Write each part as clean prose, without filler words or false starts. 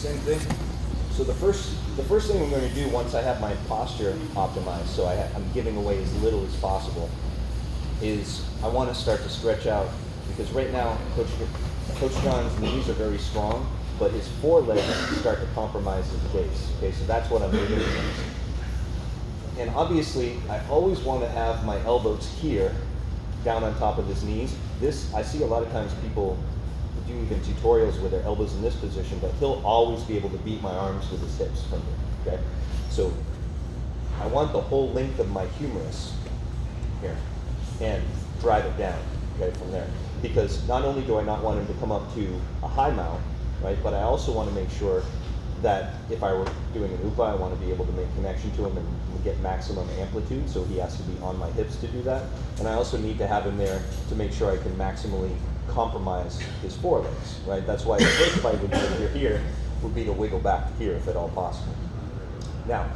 same thing. So the first thing I'm going to do once I have my posture optimized, so I'm giving away as little as possible, is I want to start to stretch out, because right now Coach John's knees are very strong, but his forelegs start to compromise his base. Okay, so that's what I'm doing. And obviously, I always want to have my elbows here, down on top of his knees. This, I see a lot of times people do even tutorials with their elbows in this position, but he'll always be able to beat my arms with his hips from here, okay? So I want the whole length of my humerus here and drive it down, okay, from there. Because not only do I not want him to come up to a high mount, right, but I also want to make sure that if I were doing an upa, I want to be able to make connection to him and get maximum amplitude, so he has to be on my hips to do that. And I also need to have him there to make sure I can maximally compromise his forelegs, right? That's why the first fight would be here would be to wiggle back here if at all possible. Now,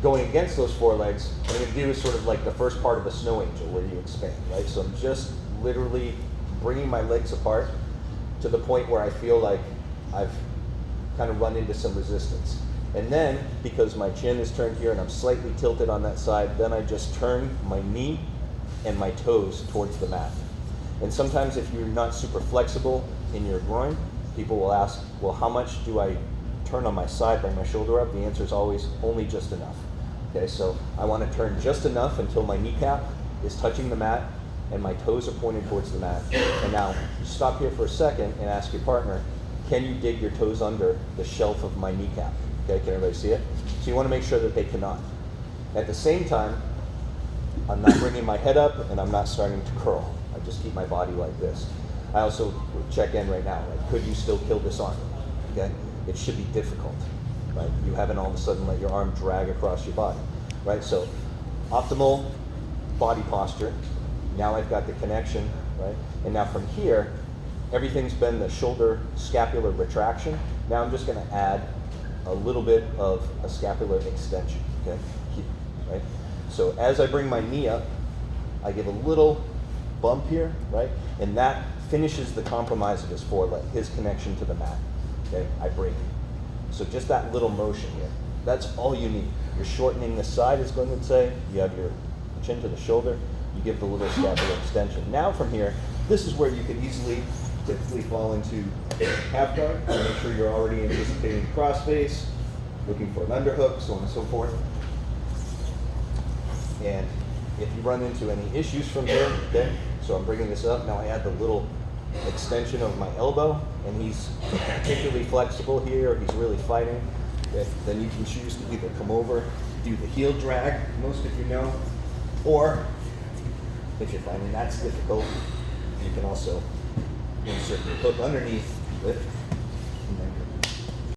going against those forelegs, what I'm going to do is sort of like the first part of a snow angel where you expand, right? So I'm just literally bringing my legs apart to the point where I feel like I've kind of run into some resistance. And then, because my chin is turned here and I'm slightly tilted on that side, then I just turn my knee and my toes towards the mat. And sometimes if you're not super flexible in your groin, people will ask, well, how much do I turn on my side, bring my shoulder up? The answer is always only just enough. Okay, so I want to turn just enough until my kneecap is touching the mat and my toes are pointed towards the mat. And now, stop here for a second and ask your partner, can you dig your toes under the shelf of my kneecap? Okay, can everybody see it? So you want to make sure that they cannot. At the same time, I'm not bringing my head up and I'm not starting to curl. I just keep my body like this. I also check in right now, like, could you still kill this arm? Okay, it should be difficult, right? You haven't all of a sudden let your arm drag across your body, right? So optimal body posture. Now I've got the connection, right? And now from here, everything's been the shoulder scapular retraction. Now I'm just going to add a little bit of a scapular extension, okay, here, right? So as I bring my knee up, I give a little bump here, right? And that finishes the compromise of his foreleg, his connection to the mat, okay? I break it. So just that little motion here, that's all you need. You're shortening the side, as Glenn would say. You have your chin to the shoulder, you give the little scapular extension. Now from here, this is where you could easily typically fall into half guard. Make sure you're already anticipating cross face, looking for an underhook, so on and so forth. And if you run into any issues from here, okay, so I'm bringing this up, now I add the little extension of my elbow, and he's particularly flexible here, or he's really fighting, okay, then you can choose to either come over, do the heel drag, most of you know, or if you're finding that's difficult, you can also insert your hook underneath, lift,